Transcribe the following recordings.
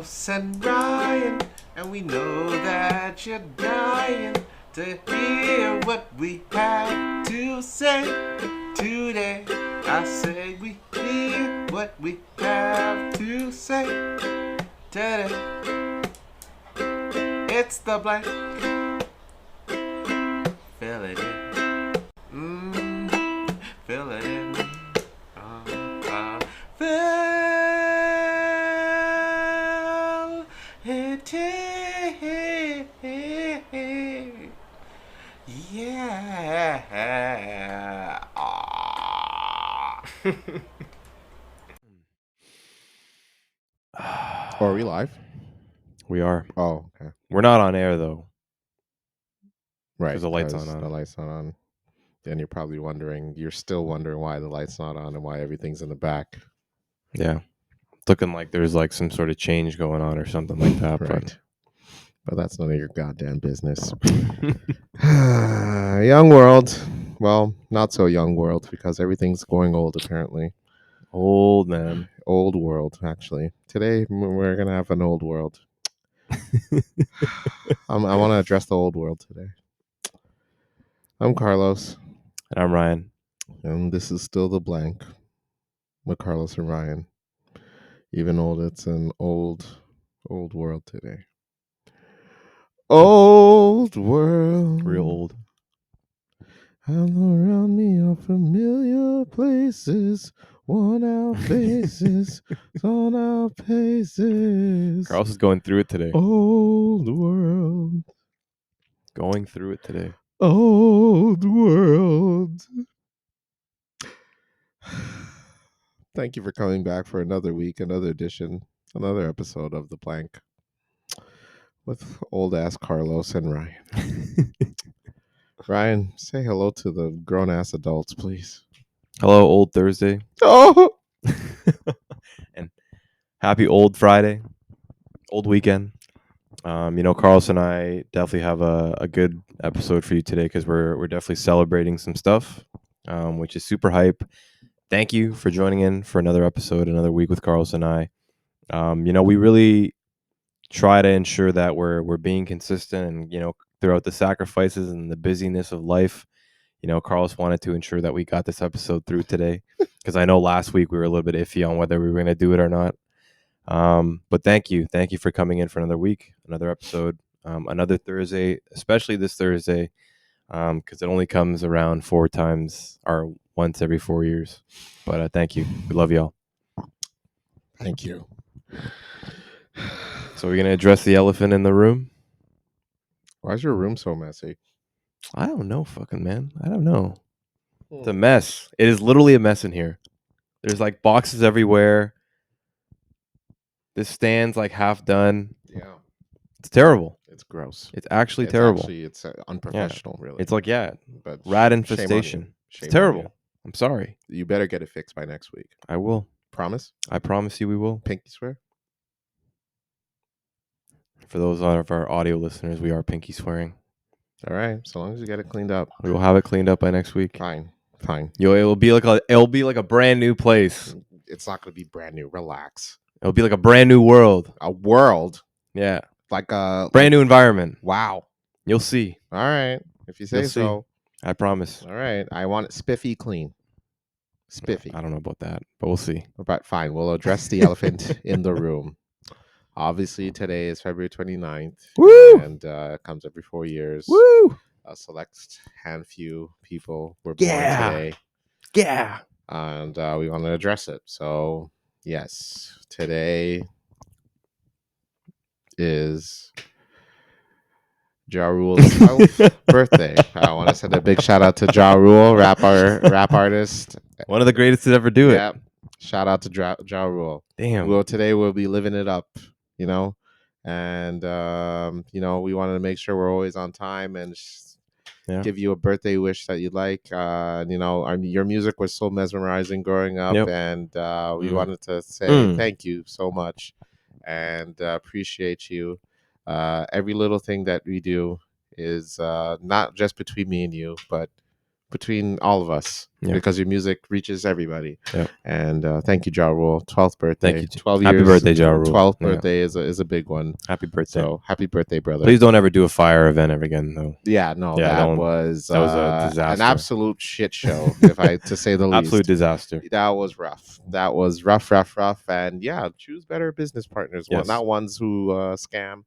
Carlos and Ryan, and we know that you're dying to hear what we have to say today. I say we hear what we have to say today. It's the blank. Fill it in. Fill it in. Fill it in. Yeah. Oh, are we live? We are. Oh, okay. We're not on air though. Right. 'Cause the light's not 'cause on. The light's not on. Then you're probably you're still wondering why the light's not on and why everything's in the back. Yeah. Looking like there's like some sort of change going on or something like that. Right. But that's none of your goddamn business. Young world. Well, not so young world because everything's going old apparently. Old man. Old world, actually. Today we're gonna have an old world. I want to address the old world today. I'm Carlos, And I'm Ryan. and this is still the blank with Carlos and Ryan. Even old, it's an old world today. Old world. Real old. And around me are familiar places, worn out faces, on our paces. Carlos is going through it today. Old world. Going through it today. Old world. Thank you for coming back for another week, another edition, another episode of The Blank with old ass Carlos and Ryan. Ryan, say hello to the grown ass adults, please. Hello, old Thursday. Oh, And happy old Friday. Old weekend. Carlos and I definitely have a good episode for you today because we're definitely celebrating some stuff, which is super hype. Thank you for joining in for another episode, another week with Carlos and I. We really try to ensure that we're being consistent and, throughout the sacrifices and the busyness of life, Carlos wanted to ensure that we got this episode through today because I know last week we were a little bit iffy on whether we were going to do it or not. But thank you for coming in for another week, another episode, another Thursday, especially this Thursday, because it only comes around 4 times or once every 4 years. But thank you. We love y'all. thank you. So we're going to address the elephant in the room. Why is your room so messy? I don't know, fucking man. I don't know. It's a mess. It is literally a mess in here. There's like boxes everywhere. This stand's like half done. Yeah. It's terrible. It's gross. It's actually terrible. It's unprofessional, really. It's like, but rat shame on you. infestation. Shame It's on terrible. you. I'm sorry. You better get it fixed by next week. I will. Promise? I promise you we will. Pinky swear? For those of our audio listeners, we are pinky swearing. All right. So long as you get it cleaned up. We will have it cleaned up by next week. Fine. It'll be like a brand new place. It's not going to be brand new. Relax. It'll be like a brand new world. A world? Yeah. Like a... Brand new environment. Wow. You'll see. All right. If you say You'll so. I promise. All right. I want it spiffy clean. Spiffy. I don't know about that, but we'll see. But fine. We'll address the elephant in the room. Obviously, today is February 29th. Woo! And it comes every 4 years. Woo! A select few people were born today. Yeah. And we want to address it. So, yes, today is Ja Rule's 12th birthday. I want to send a big shout out to Ja Rule, rap artist. One of the greatest to ever do it. Yeah. Shout out to Ja Rule. Damn. Well, today we'll be living it up, and we wanted to make sure we're always on time and give you a birthday wish that you'd like. Your music was so mesmerizing growing up. Yep. And we wanted to say thank you so much and appreciate you. Every little thing that we do is not just between me and you, but between all of us Yeah. because your music reaches everybody. Yeah. And thank you, Ja Rule. 12th birthday. Thank you. 12 Happy years. birthday, Ja Rule. 12th Yeah. birthday is a big one. Happy birthday. So happy birthday, brother. Please don't ever do a fire event ever again, though. Yeah, no, Yeah, that was a an disaster. absolute shit show, if I to say the least. Absolute disaster. That was rough. That was rough. And yeah, choose better business partners. Yes. Not ones who scam,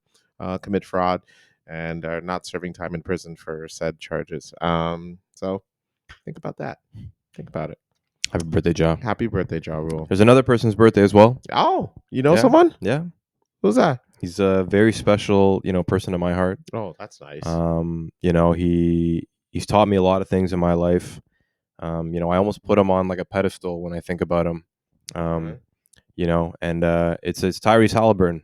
commit fraud, and are not serving time in prison for said charges. So think about that. Think about it. Happy birthday, Ja. Happy birthday, Ja Rule. There's another person's birthday as well. Oh, you know Yeah. someone? Yeah. Who's that? He's a very special, person in my heart. Oh, that's nice. He's taught me a lot of things in my life. I almost put him on like a pedestal when I think about him. Okay. And it's Tyrese Halliburton.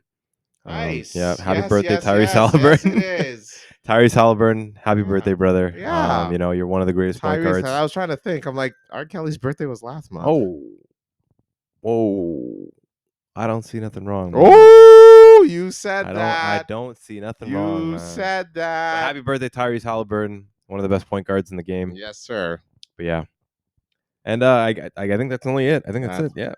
Nice. Yeah, happy Yes, birthday, yes, Tyrese yes, Halliburton. Yes, it is. Tyrese Halliburton, happy Yeah. birthday, brother. Yeah. You're one of the greatest point Tyrese, guards. I was trying to think. I'm like, R. Kelly's birthday was last month. Oh, whoa! I don't see nothing wrong. Man. Oh, you said I that. don't see nothing You wrong. Man. said But that. happy birthday, Tyrese Halliburton, one of the best point guards in the game. Yes, sir. But yeah, and I think that's only it. I think that's it. Yeah,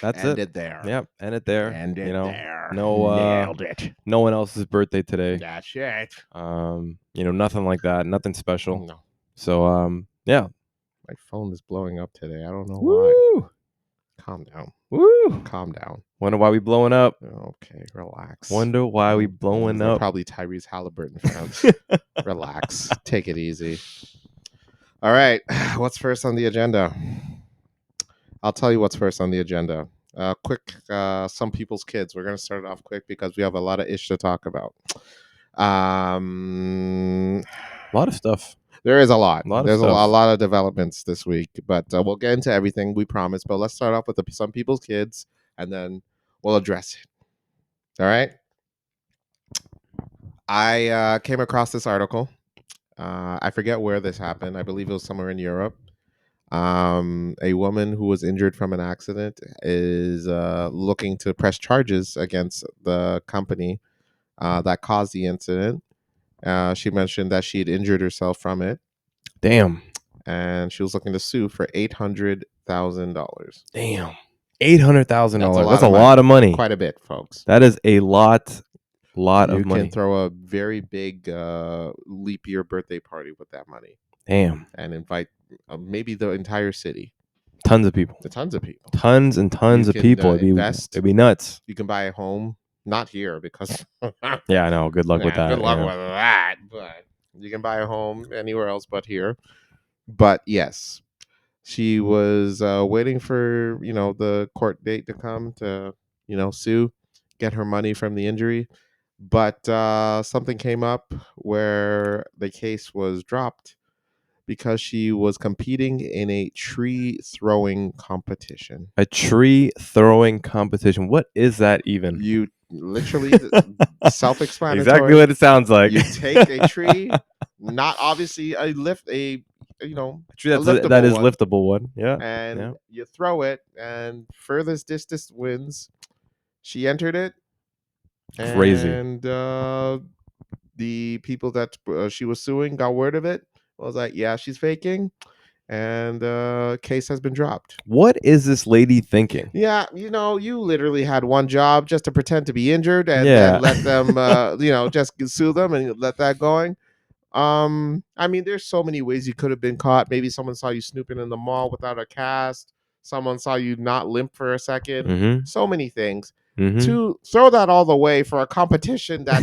that's End it. it there. Yep, end it there. End it there. No, Nailed it. no one else's birthday today. That's it. Nothing like that. Nothing special. No. So, yeah. My phone is blowing up today. I don't know Woo! why. Calm down. Woo! Calm down. Wonder why we blowing up. Okay, relax. Wonder why we blowing They're up. Probably Tyrese Halliburton fans. Relax. Take it easy. All right. What's first on the agenda? I'll tell you what's first on the agenda. Quick, some people's kids. We're going to start it off quick because we have a lot of ish to talk about. A lot of stuff. There is a lot. There's a lot of developments this week, but we'll get into everything, we promise. But let's start off with some people's kids, and then we'll address it. All right? I came across this article. I forget where this happened. I believe it was somewhere in Europe. A woman who was injured from an accident is looking to press charges against the company that caused the incident. She mentioned that she had injured herself from it. Damn. And she was looking to sue for $800,000. Damn. $800,000. That's a money. lot of money. Quite a bit, folks. That is a lot of money. You can throw a very big leap year birthday party with that money. Damn. And invite maybe the entire city. Tons of people. Tons of people. Tons and tons of people. It'd be nuts. You can buy a home. Not here because yeah, I know. Good luck with that. Good luck with that. But you can buy a home anywhere else but here. But yes, she was waiting for the court date to come to sue, get her money from the injury. But something came up where the case was dropped because she was competing in a tree throwing competition. A tree throwing competition. What is that even? You literally self-explanatory. Exactly what it sounds like. You take a tree, not obviously a tree that is liftable one. Yeah. And you throw it, and furthest distance wins. She entered it. Crazy. And the people that she was suing got word of it. I was like, yeah, she's faking. And case has been dropped. What is this lady thinking? Yeah, you literally had one job, just to pretend to be injured and then let them, just sue them and let that going. I mean, there's so many ways you could have been caught. Maybe someone saw you snooping in the mall without a cast. Someone saw you not limp for a second. Mm-hmm. So many things. Mm-hmm. To throw that all the way for a competition that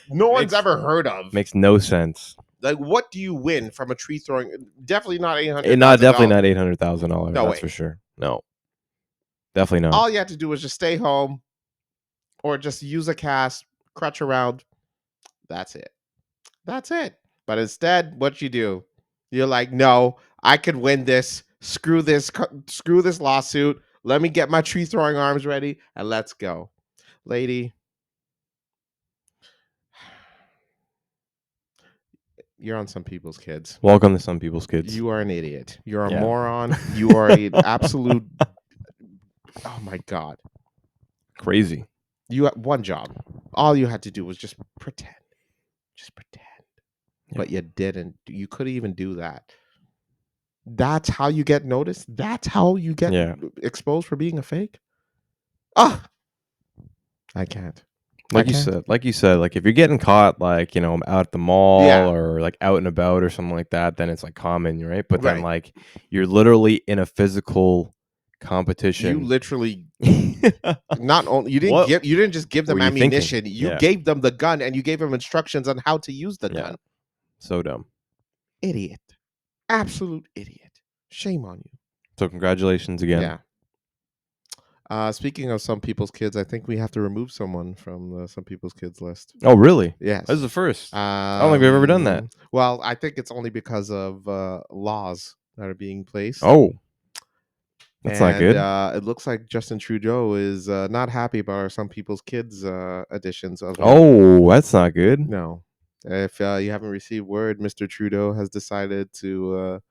no one's ever heard of. Makes no sense. Like, what do you win from a tree throwing? Definitely not $800,000. Definitely not $800,000. No that's way. For sure. No, definitely not. All you have to do was just stay home, or just use a cast, crutch around. That's it. But instead, what you do, you're like, no, I could win this. Screw this lawsuit. Let me get my tree throwing arms ready and let's go, lady. You're on some people's kids. Welcome to some people's kids. You are an idiot. You're a moron. You are an absolute. Oh my God. Crazy. You had one job. All you had to do was just pretend. but you didn't. You couldn't even do that. That's how you get noticed. That's how you get Yeah. exposed for being a fake. Ah, I can't. I Like you can't. said, like if you're getting caught, like, you know, out at the mall Yeah. or like out and about or something like that, then it's like common, right? But then Right. like you're literally in a physical You competition. literally What not only you didn't just give them were you thinking? ammunition. You Yeah. gave them the gun and you gave them instructions on how to use the Yeah. gun. So dumb. Idiot. Absolute idiot. Shame on you. So congratulations again. Yeah. Speaking of some people's kids, I think we have to remove someone from the some people's kids list. Oh, really? Yes. This is the first. I don't think we've ever done that. Well, I think it's only because of laws that are being placed. Oh, that's not good. It looks like Justin Trudeau is not happy about our some people's kids additions of him. Oh, that's not good. No. If you haven't received word, Mr. Trudeau has decided to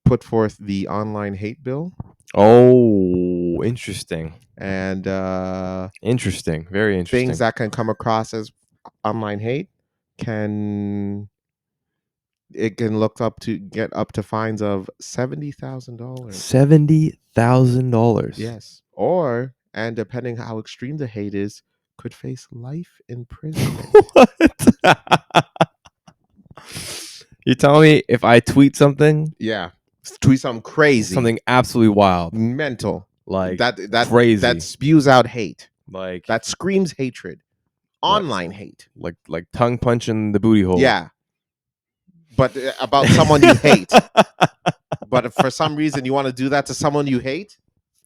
put forth the online hate bill. Oh, interesting. And Interesting. Very interesting. things that can come across as online hate can look up to get up to fines of $70,000. $70,000. Yes. Or, and depending how extreme the hate is, could face life imprisonment. What? You tell me if I tweet something, Yeah. Tweet something crazy. something absolutely wild, mental. like That crazy, that spews out hate. like That screams hatred. What? Online hate. like tongue punching the booty hole. Yeah. But about someone you hate. But if for some reason you want to do that to someone you hate,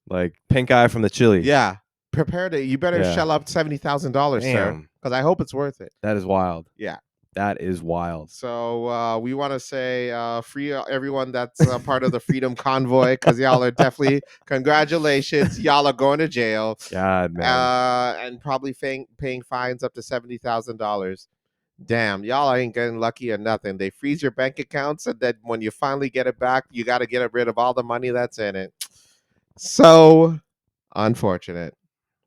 like pink eye from the chili. yeah, prepare to. You better Yeah. shell out $70,000, sir, Damn, because I hope it's worth it. that is wild. Yeah. That is wild. So we want to say free everyone that's part of the Freedom Convoy, because y'all are definitely congratulations. Y'all are going to jail. God, man. And probably paying fines up to $70,000. Damn, y'all ain't getting lucky or nothing. They freeze your bank accounts, and then when you finally get it back, you got to get rid of all the money that's in it. So unfortunate.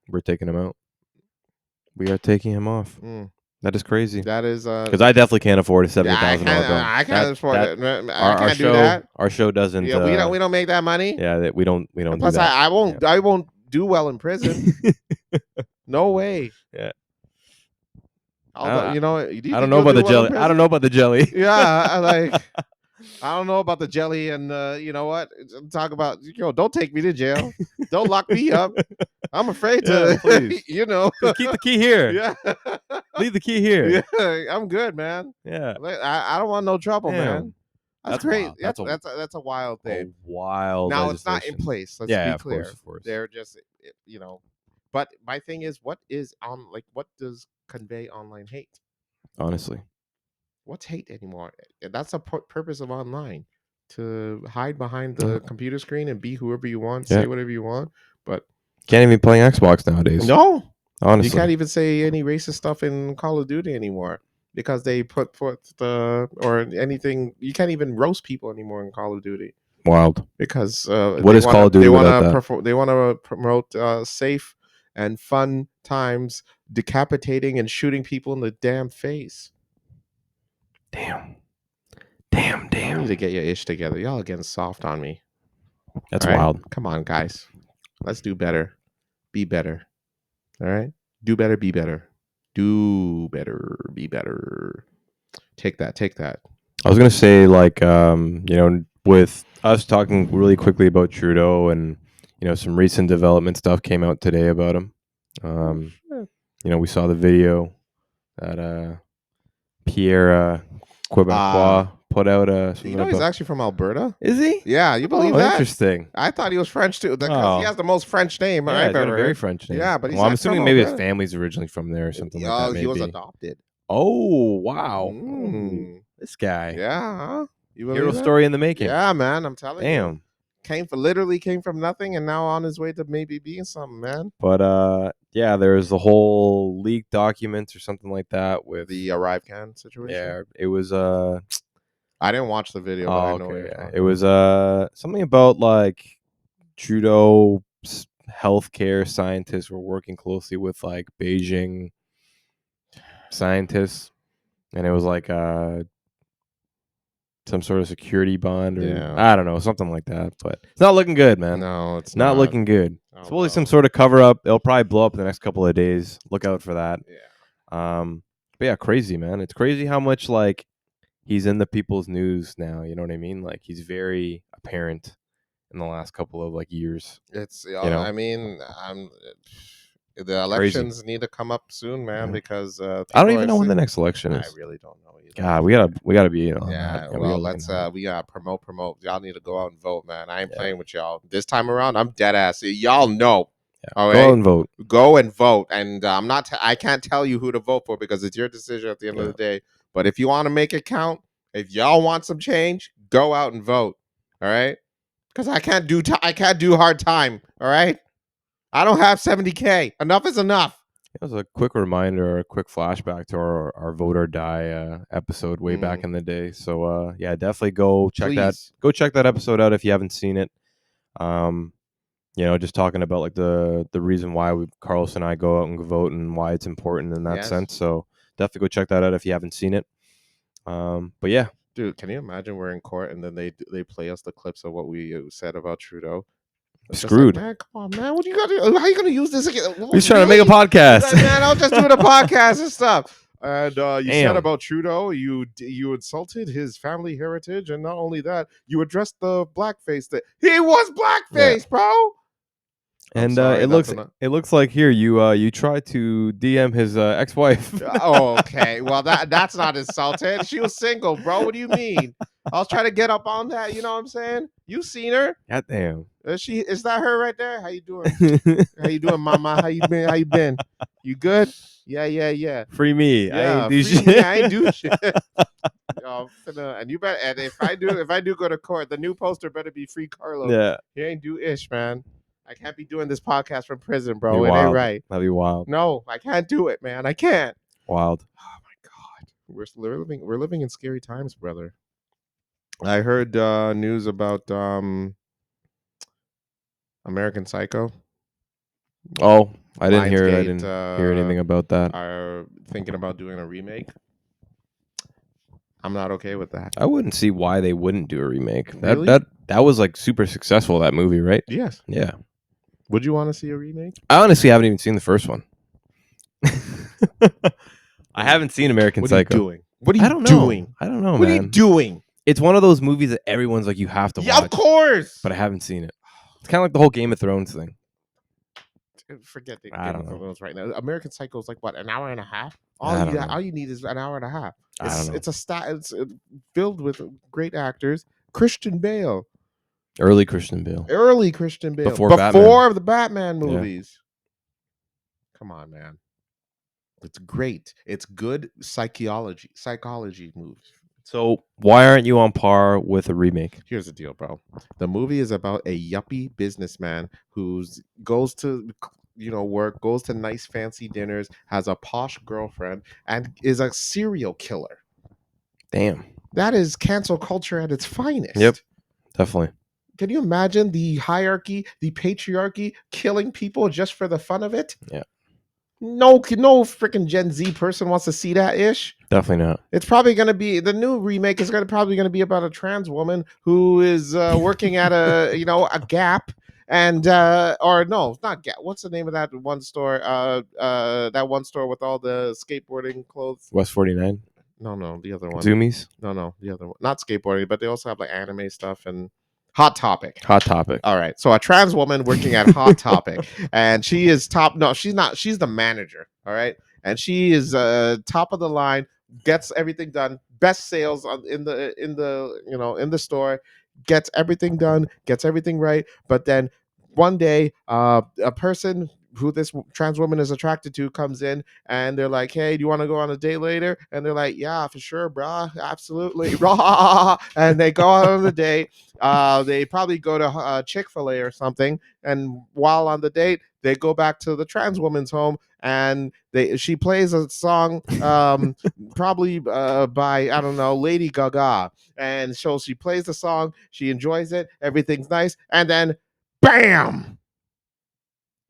We're taking him out. We are taking him off. That is crazy. That is because I definitely can't afford a $70,000 bill. I can't afford it. Our can't do show, that. Our show doesn't. Yeah, we don't make that money. Yeah, that we don't do Plus, that. I won't do well in prison. No way. Yeah. Although, I don't know about the jelly. I don't know about the jelly. Yeah, I don't know about the jelly, and you know what? Talk about don't take me to jail. Don't lock me up. I'm afraid to. Please. You know, keep the key here. Yeah, leave the key here. Yeah, I'm good, man. Yeah, I don't want no trouble, man. That's great. Wild. That's a wild thing. Wild. Now it's not in place. Let's be clear. Of course. They're just But my thing is, what does convey online hate? Honestly, what's hate anymore? That's the purpose of online, to hide behind the computer screen and be whoever you want, say whatever you want. But can't even play Xbox nowadays. No, honestly, you can't even say any racist stuff in Call of Duty anymore because they put forth or anything. You can't even roast people anymore in Call of Duty. Wild. Because what is Call of Duty without that? They want to promote safe and fun times, decapitating and shooting people in the damn face. Damn. I need to get your ish together. Y'all are getting soft on me. That's wild. Come on, guys. Let's do better. Be better. All right? Do better, be better. Do better, be better. Take that. I was going to say, with us talking really quickly about Trudeau and, some recent development stuff came out today about him. We saw the video that Pierre Quebecois put out. he's actually from Alberta. Is he? Yeah, you believe that? Interesting. I thought he was French too. Because he has the most French name I've ever heard. Very French name. Yeah, but he's I'm assuming maybe his family's originally from there or something like that. Oh, he was adopted. Oh, wow. This guy. Yeah. Hero story in the making. Yeah, man. I'm telling you. Damn. Literally came from nothing and now on his way to maybe being something, man. But there's the whole leaked documents or something like that with the ArriveCan situation. Yeah, it was I didn't watch the video, but I know it was something about like Trudeau healthcare scientists were working closely with like Beijing scientists and it was like some sort of security bond, or Yeah. I don't know, something like that. But it's not looking good, man. No, it's Not looking good. Oh, Supposedly some well. sort of cover up. It'll probably blow up in the next couple of days. Look out for that. Yeah. But yeah, crazy, man. It's crazy how much like he's in the people's news now. You know what I mean? Like he's very apparent in the last couple of like years. It's. You know? I mean, the Crazy. elections need to come up soon, man, Yeah. because I don't even know when the next election I is. really don't know either. God, we gotta be in on Yeah, that. Yeah, well, we let's we gotta promote. Y'all need to go out and vote, man. I ain't Yeah. playing with y'all this time around. I'm dead ass. Y'all know. All go right, out and vote. go and vote. And I'm not. I can't tell you who to vote for because it's your decision at the end of Yeah. the day. But if you want to make it count, if y'all want some change, go out and vote. All right, because I can't do I can't do hard time. All right, I don't have 70K. Enough is enough. It was a quick reminder, a quick flashback to our vote or die episode way back in the day. So yeah, definitely go check that. Please. Go check that episode out if you haven't seen it. You know, just talking about like the reason why Carlos and I go out and vote and why it's important in that Yes. sense. So definitely go check that out if you haven't seen it. But yeah, Dude, can you imagine we're in court and then they play us the clips of what we said about Trudeau? It's just screwed. Like, man, come on, man. What you got to? How you gonna use this again? He's trying to make a podcast. Like, man, I was just doing a podcast and stuff. And you said Damn. about Trudeau, you insulted his family heritage, and not only that, you addressed the blackface. That he was blackface, bro. I'm And sorry, it looks like here you tried to DM his ex-wife. Oh, okay. Well, that's not insulted. She was single, bro. What do you mean? I was trying to get up on that. You know what I'm saying? You seen her? God damn. Is that her right there? How you doing? How you doing, mama? How you been? How you been? You good? Yeah. Free me. Yeah, I ain't do free shit. me. I ain't do shit. And you bet. And if I do go to court, the new poster better be free Carlos. Yeah. You ain't do ish, man. I can't be doing this podcast from prison, bro. Be It ain't wild. right. That'd be wild. No, I can't do it, man. I can't. Wild. Oh my god, we're living in scary times, brother. I heard news about American Psycho. Oh, I didn't hear Lionsgate, anything about that. Are thinking about doing a remake. I'm not okay with that. I wouldn't see why they wouldn't do a remake. Really? That was like super successful, that movie, right? Yes. Yeah. Would you want to see a remake? I honestly haven't even seen the first one. I haven't seen American Psycho. What are you doing? What are you I don't know. doing? I don't know, What man. are you doing? It's one of those movies that everyone's like, you have to Yeah, watch. of course. But I haven't seen it. It's kind of like the whole Game of Thrones thing. Forget the I Game don't of know. Thrones right now. American Psycho is like what, an hour and a half? I don't know. All you need is an hour and a half. I don't know. It's filled with great actors. Christian Bale, Early Christian Bale. before Batman. the Batman movies. Come on, man. It's great. It's good psychology movies. So why aren't you on par with a remake? Here's the deal, bro. The movie is about a yuppie businessman who goes to work, goes to nice fancy dinners, has a posh girlfriend, and is a serial killer. Damn. That is cancel culture at its finest. Yep. Definitely. Can you imagine the hierarchy, the patriarchy, killing people just for the fun of it? Yeah. No freaking Gen Z person wants to see that ish. Definitely not. It's probably going to be the new remake is probably going to be about a trans woman who is working at a Gap and or no, not Gap. What's the name of that one store? That one store with all the skateboarding clothes. West 49. No, the other one. Zoomies. No, the other one. Not skateboarding, but they also have like anime stuff and Hot Topic. All right. So a trans woman working at Hot Topic, and she is top. No, she's not. She's the manager. All right, and she is top of the line. Gets everything done. Best sales in the store. Gets everything done. Gets everything right. But then one day, a person who this trans woman is attracted to comes in and they're like, hey, do you want to go on a date later? And they're like, yeah, for sure, brah, absolutely. And they go out on the date. They probably go to Chick-fil-A or something, and while on the date they go back to the trans woman's home and she plays a song probably by I don't know, Lady Gaga, and so she plays the song, she enjoys it, everything's nice, and then bam,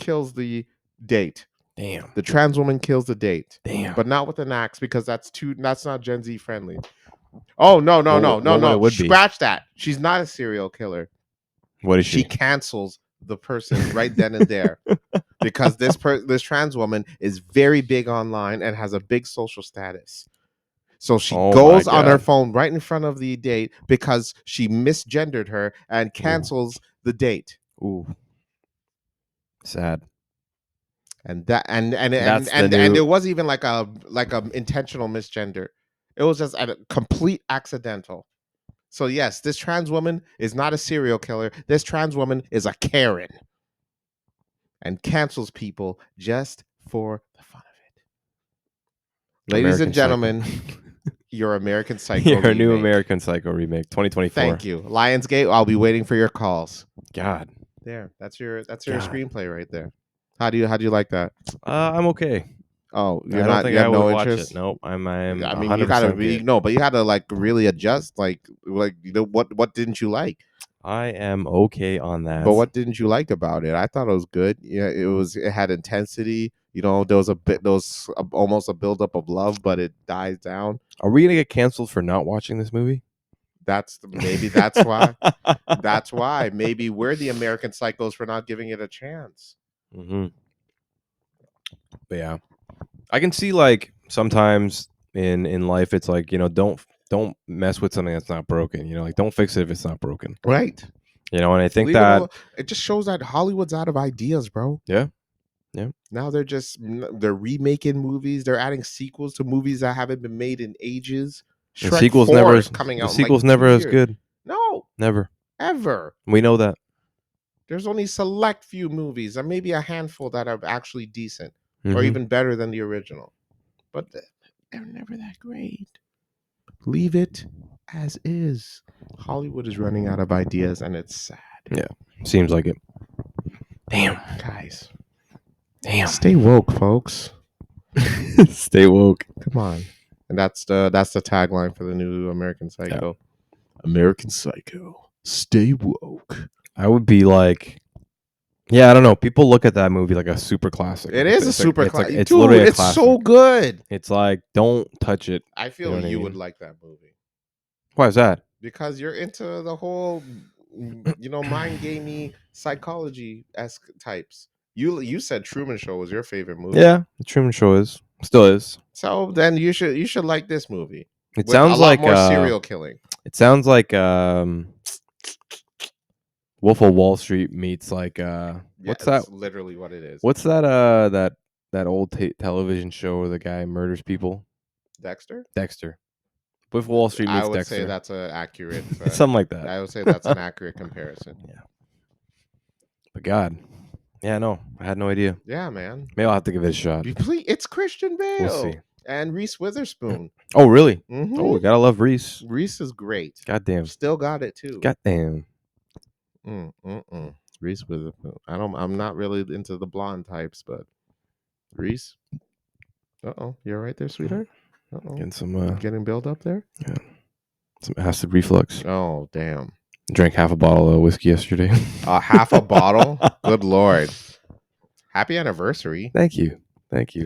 kills the date. Damn. The trans woman kills the date, Damn. but not with an axe because that's not Gen Z friendly. Oh no no no no What no! it would be? Scratch that. She's not a serial killer. What is She she? cancels the person right then and there because this trans woman is very big online and has a big social status. So she Oh my goes on her God. phone right in front of the date because she misgendered her and cancels the date. Ooh. Sad. And that That's the and new. it wasn't even like a intentional misgender. It was just a complete accidental. So yes, this trans woman is not a serial killer. This trans woman is a Karen and cancels people just for the fun of it. Ladies American and gentlemen, Psycho. your American Psycho Your remake. new American Psycho remake, 2024. Thank you, Lionsgate. I'll be waiting for your calls. God. There, that's your God. screenplay right there. How do you like that? I'm okay. Oh, I don't think you I have would no watch interest. it. Nope. I'm I mean, 100% good. no, but you gotta like really adjust. Like what didn't you like? I am okay on that. But what didn't you like about it? I thought it was good. Yeah, it had intensity. There was almost a buildup of love, but it dies down. Are we gonna get canceled for not watching this movie? Maybe that's why. That's why. Maybe we're the American psychos for not giving it a chance. Mm-hmm. But yeah, I can see like sometimes in life it's like don't mess with something that's not broken. Like don't fix it if it's not broken. Right. And I think Leave it that all. It just shows that Hollywood's out of ideas, bro. yeah. Now they're remaking movies. They're adding sequels to movies that haven't been made in ages. The Shrek sequel's 4 never is coming the out in like sequel's never 2 as years. good. No, Never. ever. We know that. There's only select few movies, and maybe a handful that are actually decent or Mhm. even better than the original. But they're never that great. Leave it as is. Hollywood is running out of ideas, and it's sad. Yeah. Seems like it. Damn. Guys, Damn. stay woke, folks. Stay woke. Come on. And that's the tagline for the new American Psycho. American Psycho. Stay woke. I would be like, yeah, I don't know. People look at that movie like a super classic. It Like, is a it's super like, classic. it's Dude, literally a it's classic. so good. It's like, don't touch it. I feel know what I you would mean? like that movie Why is that? because you're into the whole, mind gamey psychology esque types. You said Truman Show was your favorite movie. Yeah, the Truman Show still is. So then you should like this movie. It With sounds a lot like more serial killing. It sounds like Wolf of Wall Street meets like what's that? It's literally what it is. What's that that old television show where the guy murders people? Dexter? Dexter. Wolf of Wall Street meets I would Dexter. say that's an accurate. Something like that. I would say that's an accurate comparison. Yeah. But God, yeah, no, I had no idea. Yeah, man. Maybe I'll have to give it a shot. It's Christian Bale. We'll see. And Reese Witherspoon. Oh, really? Mhm. Oh, we gotta love Reese. Reese is great. Goddamn. Still got it too. Goddamn. Reese Witherspoon. I'm not really into the blonde types, but Reese. You're right there, sweetheart. Getting some Getting built up there. yeah, some acid reflux. Oh damn! Drank half a bottle of whiskey yesterday. Half a bottle. Good lord! Happy anniversary. Thank you.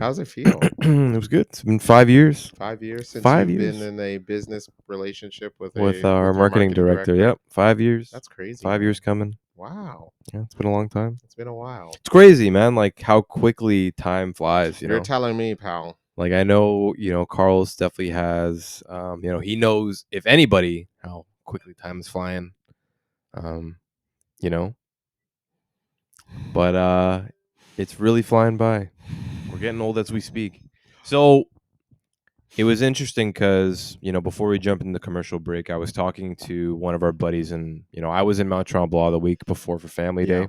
How's it feel? It was good. It's been 5 years 5 years since 5 you've years. been in a business relationship with With your our marketing director. Yep, 5 years. That's crazy. 5 man. years coming. Wow, Yeah, it's been a long time. it's been a while. It's crazy, man. Like how quickly time flies. You're telling me, pal. Like I know, Carlos definitely has. He knows if anybody how quickly time is flying. You know, but it's really flying by. We're getting old as we speak. So it was interesting because, before we jump into the commercial break, I was talking to one of our buddies, and, I was in Mount Tremblant the week before for Family Day,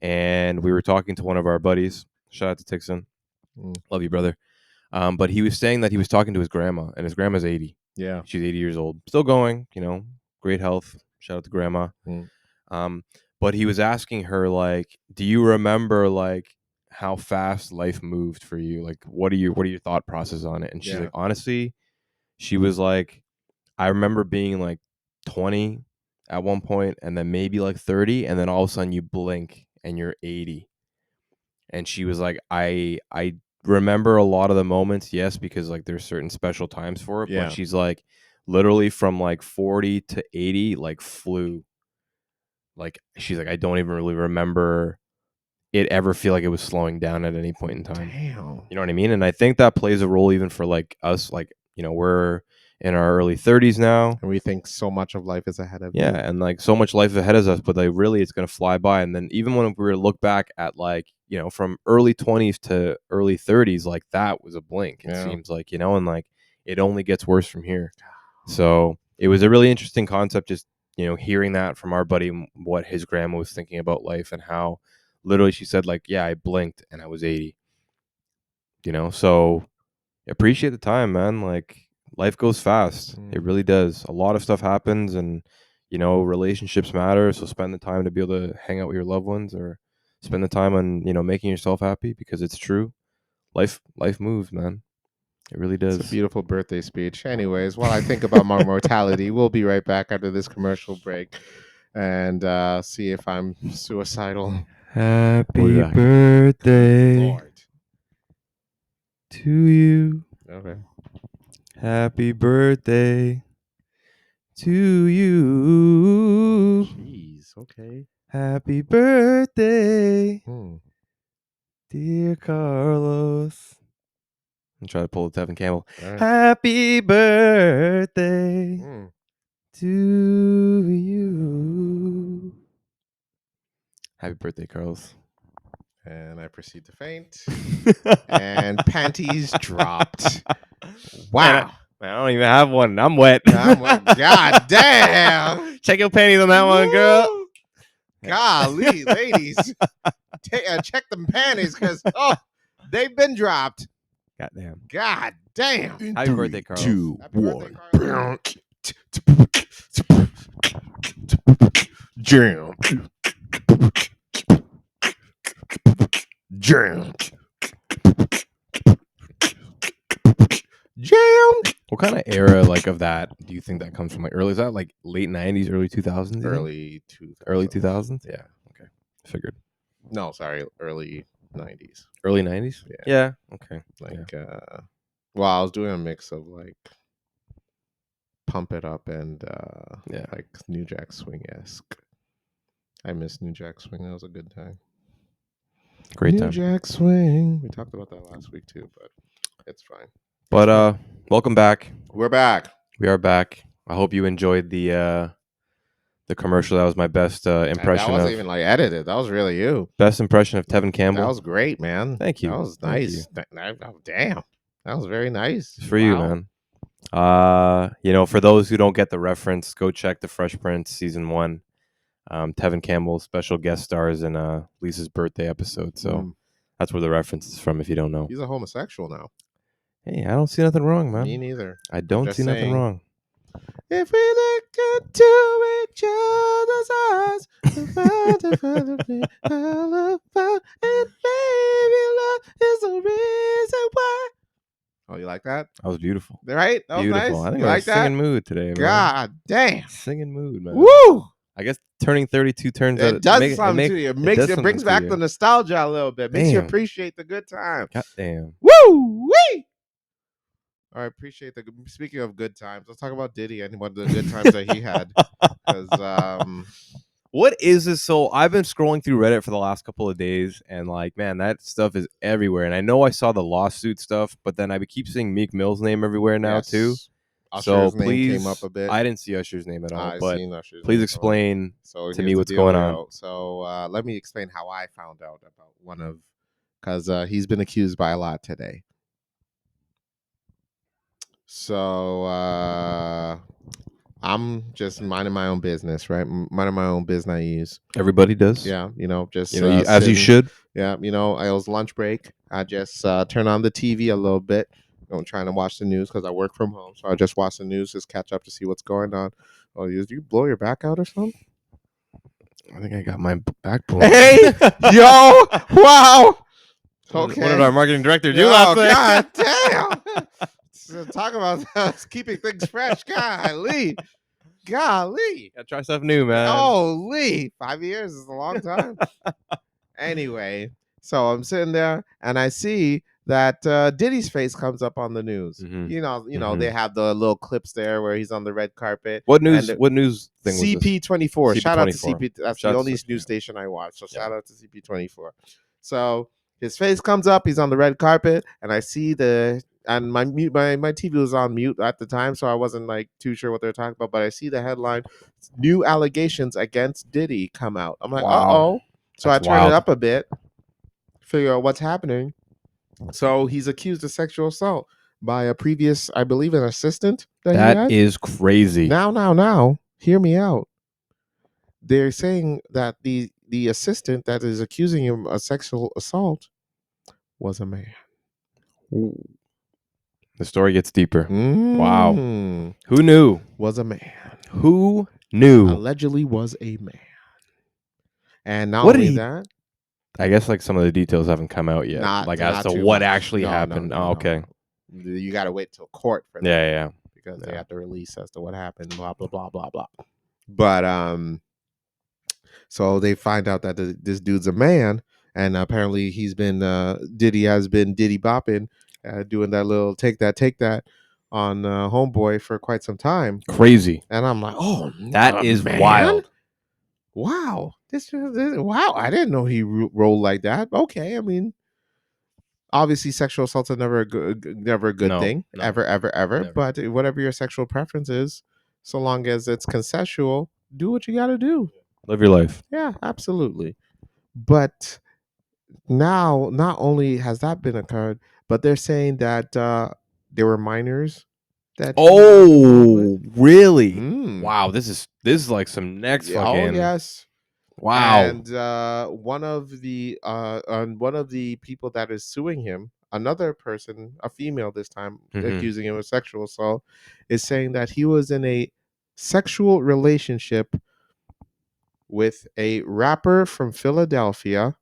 and we were talking to one of our buddies. Shout out to Tixon. Love you, brother. But he was saying that he was talking to his grandma, and his grandma's 80. Yeah. She's 80 years old. Still going, great health. Shout out to grandma. But he was asking her, like, do you remember, like, how fast life moved for you? Like, what are your thought process on it? And she's like, honestly, she was like, I remember being like 20 at one point, and then maybe like 30, and then all of a sudden you blink and you're 80. and she was like, I remember a lot of the moments, yes, because like there's certain special times for it, Yeah. but she's like, literally from like 40 to 80, like flew. Like she's like, I don't even really remember it ever feel like it was slowing down at any point in time. Damn. You know what I mean? And I think that plays a role even for like us, like, you know, we're in our early 30s now. And we think so much of life is ahead of Yeah, you. and like so much life ahead of us, but like really it's gonna fly by. And then even when we were to look back at like, you know, from early 20s to early 30s, like that was a blink, it Yeah. seems like, you know, and like it only gets worse from here. So it was a really interesting concept, just, you know, hearing that from our buddy, what his grandma was thinking about life and how literally she said, like, yeah, I blinked and I was 80. You know, so appreciate the time, man. Like life goes fast. It really does. A lot of stuff happens, and you know, relationships matter. So spend the time to be able to hang out with your loved ones, or spend the time on, you know, making yourself happy, because it's true. Life moves, man. It really does. It's a beautiful birthday speech. Anyways, while I think about my mortality, we'll be right back after this commercial break and see if I'm suicidal. Happy back. birthday Lord. to you. Okay. Happy birthday to you. Jeez. Okay. Happy birthday, Hmm. dear Carlos. I'm trying to pull a Tevin Campbell. All right. Happy birthday Hmm. to you. Happy birthday, Carlos. And I proceed to faint. And panties dropped. Wow. Man, I don't even have one. I'm wet. God damn. Check your panties on that one, girl. Woo. Golly, ladies. Check them panties because, they've been dropped. Goddamn. God damn. Happy birthday, Carlos. Happy birthday, Carlos. Jam. Jam. Jam. What kind of era like of that do you think that comes from? Like early, is that like late 90s, early 2000s? Early 2000s. Early 2000s? Yeah. Okay. Figured. No, sorry, early 90s. Early 90s? Yeah. Yeah. Okay. Like, well, I was doing a mix of like Pump It Up and Yeah. like New Jack Swing-esque. I miss New Jack Swing. That was a good time. Great New time. Jack Swing. We talked about that last week too, but it's fine. But welcome back. We're back. We are back. I hope you enjoyed the commercial. That was my best impression. That wasn't of even like edited. That was really you. best impression of Tevin Campbell. That was great, man. Thank you. That was Thank nice. Damn. That was very nice. It's for you, man. You know, for those who don't get the reference, go check the Fresh Prince season 1. Tevin Campbell special guest stars in Lisa's birthday episode. So that's where the reference is from, if you don't know. He's a homosexual now. Hey, I don't see nothing wrong, man. Me neither. I don't see nothing wrong. If we look into each other's eyes, we'll find a and baby, love is the reason why. Oh, you like that? That was beautiful. Right? That was Beautiful. nice. I think You we're like in a singing that? mood today, man. God damn. Singing mood, man. Woo! I guess turning 32 turns It out does something to you. It brings back the the nostalgia a little bit. Makes you Damn. appreciate the good times. God damn. Woo! Wee! All right, appreciate the. Speaking of good times, let's talk about Diddy and what the good times that he had. Because What is this? So I've been scrolling through Reddit for the last couple of days, and like, man, that stuff is everywhere. And I know I saw the lawsuit stuff, but then I keep seeing Meek Mill's name everywhere now too. Usher's So name please, came up a bit. I didn't see Usher's name at all, I but seen Usher's please name explain so to here's me the what's going on. dealio. So let me explain how I found out about one of, because he's been accused by a lot today. So I'm just minding my own business, right? Minding my own business. Everybody does. Yeah, just as you should. Yeah, it was lunch break. I just turn on the TV a little bit. Trying to watch the news because I work from home. So I just watch the news, just catch up to see what's going on. Oh, do you blow your back out or something? I think I got my back blown. Hey, yo, wow. Okay. What did our marketing director do last night? God damn. So talk about keeping things fresh. Golly. Gotta try something new, man. Holy. 5 years is a long time. Anyway, So I'm sitting there and I see that Diddy's face comes up on the news. Mhm. They have the little clips there where he's on the red carpet. What And news? What news thing was this? CP24. Shout out to CP24. CP. That's Shout the out to only CP, news yeah. station I watch. So Yeah. shout out to CP24. So his face comes up. He's on the red carpet, and I see and my TV was on mute at the time, so I wasn't like too sure what they're talking about. But I see the headline: "New allegations against Diddy come out." I'm like, Wow. oh. So That's I turn it wild. up a bit, figure out what's happening. So he's accused of sexual assault by a previous, I believe, an assistant that he That had. is crazy. Now, hear me out. They're saying that the assistant that is accusing him of sexual assault was a man. Ooh. The story gets deeper. Wow. Mm, Who knew? was a man. Who knew? Allegedly was a man. And not What did only he- that, I guess like some of the details haven't come out yet. not Like not as to too what much. actually No, happened. no, Oh, okay. no. You got to wait till court for that. Yeah. Because they Yeah. have to release as to what happened. Blah blah blah blah blah. But so they find out that this dude's a man, and apparently he's been Diddy has been Diddy bopping, doing that little take that on Homeboy for quite some time. Crazy. And I'm like, oh, That is wild. Wow, this wow, I didn't know he rolled like that. Okay, I mean, obviously, sexual assault's never a good No, thing, no, ever. never. But whatever your sexual preference is, so long as it's consensual, do what you got to do. Live your life. Yeah, absolutely. But now, not only has that been occurred, but they're saying that there were minors that. he was involved with. Really? Mm. Wow. This is like some next Yeah, fucking. oh yes. Wow. And one of the people that is suing him, another person, a female this time, Mhm. accusing him of sexual assault, is saying that he was in a sexual relationship with a rapper from Philadelphia,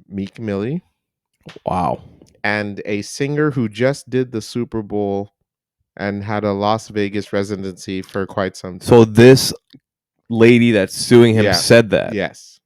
Meek Millie, Wow. and a singer who just did the Super Bowl and had a Las Vegas residency for quite some time. So this lady that's suing him Yeah. said that. Yes.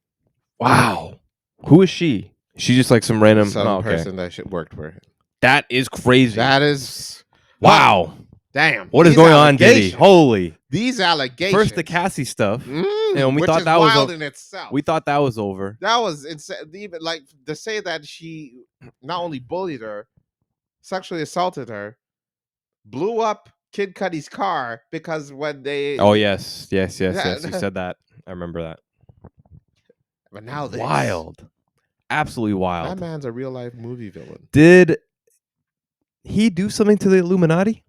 Wow. Who is she? She just like some random person that worked for him. That is crazy. That is wow. Damn. What is going on, Diddy? Holy. These allegations. First the Cassie stuff. And we which thought is that was wild in itself. We thought that was over. That was insane. Even like to say that she not only bullied her, sexually assaulted her, blew up Kid Cudi's car because when they. Oh yes. You said that. I remember that. But now this. Wild. Absolutely wild. That man's a real life movie villain. Did he do something to the Illuminati?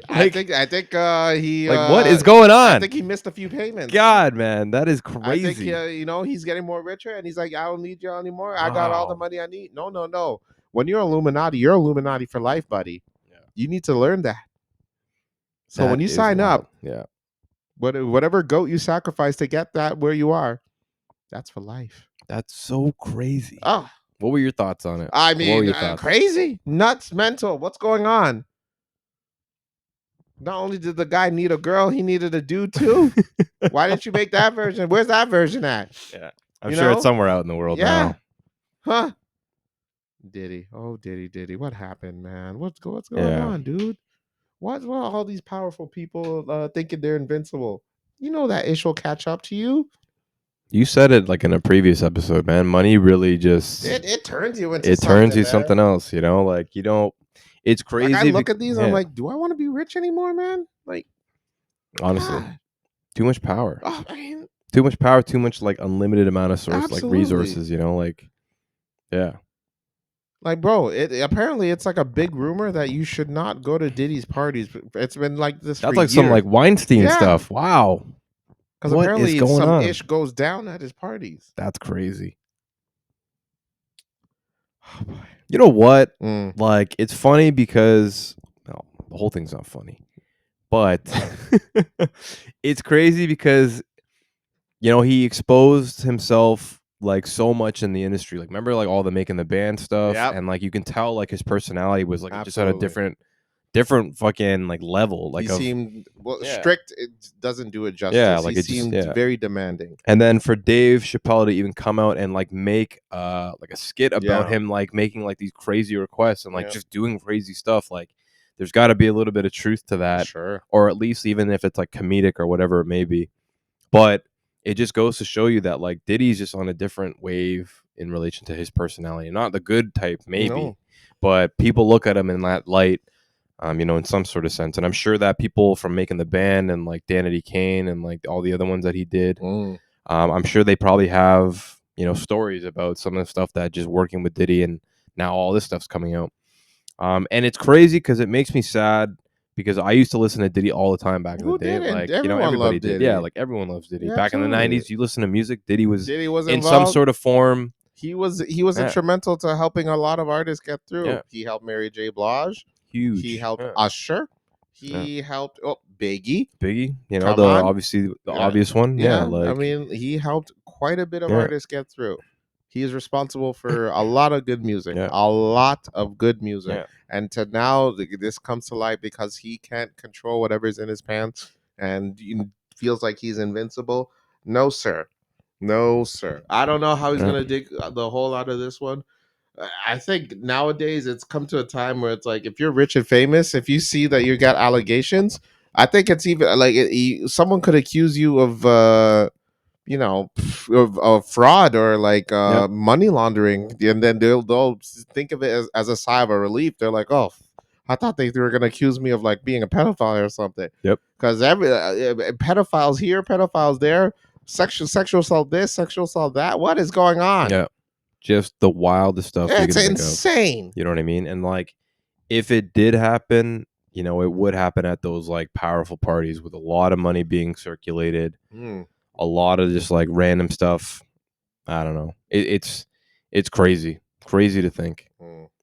I think he like what is going on? I think he missed a few payments. God, man, that is crazy. I think he's getting more richer, and he's like, I don't need you anymore. I got all the money I need. No. When you're Illuminati, you're Illuminati for life, buddy. Yeah. You need to learn that. So that when you sign up, yeah, whatever goat you sacrifice to get that where you are, that's for life. That's so crazy. Oh, what were your thoughts on it? I mean, crazy, nuts, mental. What's going on? Not only did the guy need a girl, he needed a dude too. Why didn't you make that version? Where's that version at? Yeah, I'm sure it's somewhere out in the world now. Huh? Diddy. Oh, Diddy. What happened, man? What's going on, dude? Why all these powerful people thinking they're invincible? You know that ish will catch up to you. You said it like in a previous episode, man. Money really just it turns you into something else, you know? Like you don't. It's crazy. Like I look at these, I'm like, do I want to be rich anymore, man? Like, honestly, too much power. Oh, man. Too much power. Too much like unlimited amount of Absolutely. like resources. You know, like, yeah. Like, bro, apparently it's like a big rumor that you should not go to Diddy's parties. It's been like this. That's like some like Weinstein stuff. Wow. Because apparently some ish goes down at his parties. That's crazy. Oh, boy. You know what? Like, it's funny because the whole thing's not funny, but it's crazy because, you know, he exposed himself like so much in the industry. Like, remember like all the Making the Band stuff, and like you can tell like his personality was like just at a different different fucking like level, like he of seemed Yeah. strict. It doesn't do it justice. Yeah, like he it just- seemed yeah. very demanding. And then for Dave Chappelle to even come out and like make like a skit about Yeah. him like making like these crazy requests and like Yeah. just doing crazy stuff, like there's got to be a little bit of truth to that, Sure. or at least even if it's like comedic or whatever it may be. But it just goes to show you that like Diddy's just on a different wave in relation to his personality, not the good type maybe, No. but people look at him in that light. In some sort of sense. And I'm sure that people from making the band and like Danity Kane and like all the other ones that he did, Mm. I'm sure they probably have, stories about some of the stuff that just working with Diddy and now all this stuff's coming out. And it's crazy because it makes me sad because I used to listen to Diddy all the time back in Who the day. didn't? Like, Everyone everybody loved did. Diddy. Yeah, like everyone loves Diddy. Yeah, Back in the absolutely. 90s, you listen to music, Diddy was Diddy was in involved. some sort of form. He was Yeah. instrumental to helping a lot of artists get through. Yeah. He helped Mary J. Blige. Huge. He helped Yeah. Usher. He helped Biggie. Biggie, Come on. obviously the Yeah. obvious one. Yeah, like I mean, he helped quite a bit of Yeah. artists get through. He is responsible for a lot of good music, Yeah. a lot of good music. Yeah. And to now, this comes to light because he can't control whatever's in his pants and feels like he's invincible. No, sir. No, sir. I don't know how he's Yeah. going to dig the hole out of this one. I think nowadays it's come to a time where it's like if you're rich and famous, if you see that you got allegations, I think it's even like someone could accuse you of of fraud or like Yep. money laundering, and then they'll think of it as a sigh of a relief. They're like, oh, I thought they were gonna accuse me of like being a pedophile or something. Yep. Because every pedophiles here, pedophiles there, sexual assault this, sexual assault that. What is going on? Yeah. Just the wildest stuff you can It's think of. insane. You know what I mean? And like, if it did happen, it would happen at those like powerful parties with a lot of money being circulated, a lot of just like random stuff. I don't know. It's crazy to think.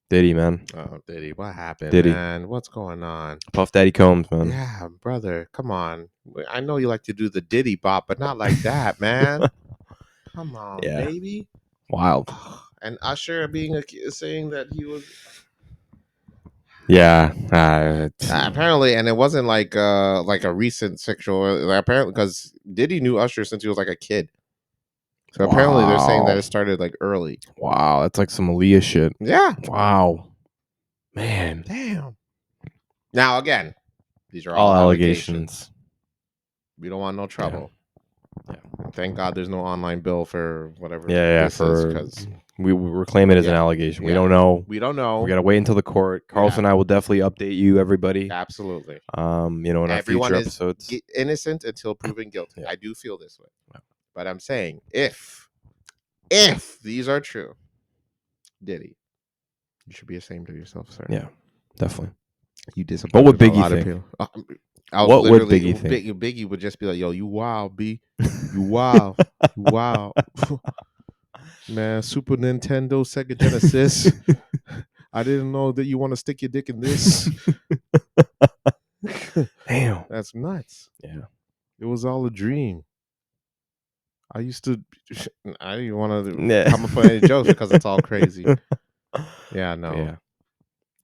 Diddy, man. Oh, Diddy, what happened, Diddy. man? What's going on? Puff Daddy Combs, man. Yeah, brother, come on. I know you like to do the Diddy bop, but not like that, man. Come on, Yeah. baby. Wild. And Usher saying that he was Yeah. apparently, and it wasn't like a recent sexual. Apparently, because Diddy knew Usher since he was like a kid. So apparently, they're saying that it started like early. Wow, that's like some Aaliyah shit. Yeah. Wow. Man. Damn. Now again, these are All all allegations. We don't want no trouble. Yeah. Thank God there's no online bill for whatever. Yeah. This is, 'cause we're claiming it as an allegation. We Yeah. don't know. we don't know. We gotta wait until the court. Carlson and I will definitely update you, everybody. Absolutely. In our Everyone future is episodes. innocent until proven guilty. Yeah. I do feel this way. Yeah. But I'm saying if these are true, Diddy, you should be ashamed of yourself, sir. Yeah, definitely. You disappointed What would a Biggie lot of think? people. What would Biggie think? Biggie would just be like, "Yo, you wild, B. You wild. You wild." Man, Super Nintendo, Sega Genesis. I didn't know that you want to stick your dick in this. Damn. That's nuts. Yeah. It was all a dream. I didn't want to Yeah. come up with any jokes because it's all crazy. Yeah, no. Yeah.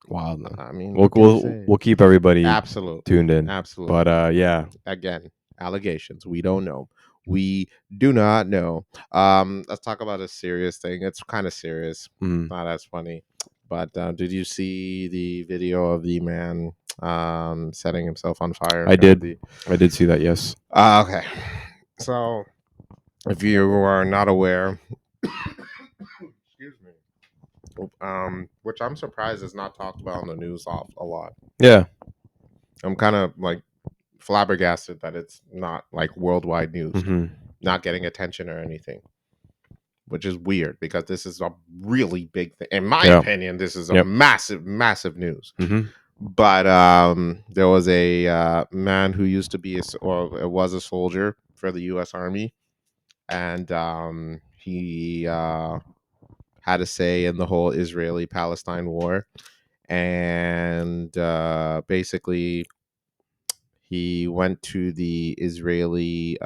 Wild. I mean, We'll keep everybody absolutely tuned in. Absolutely. But yeah. Again, allegations. We don't know. We do not know. Let's talk about a serious thing. It's kind of serious. Not as funny. But did you see the video of the man setting himself on fire? I did. I did see that, yes. Okay. So, if you are not aware, excuse me, which I'm surprised is not talked about on the news a lot. Yeah. I'm kind of like flabbergasted that it's not like worldwide news, not getting attention or anything, which is weird because this is a really big thing. In my opinion, this is a massive news. But there was a man who used to be was a soldier for the U.S. Army, and he had a say in the whole Israeli-Palestine war, and basically he went to the Israeli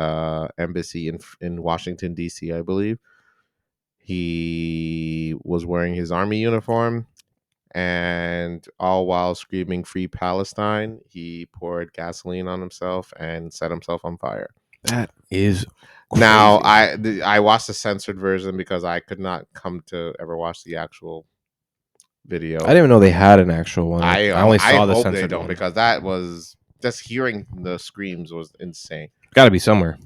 embassy in Washington, D.C., I believe. He was wearing his army uniform, and all while screaming "Free Palestine," he poured gasoline on himself and set himself on fire. That is crazy. Now, I watched the censored version because I could not come to ever watch the actual video. I didn't even know they had an actual one. I only saw the hope they censored don't one. because that was just hearing the screams was insane. Got to be somewhere.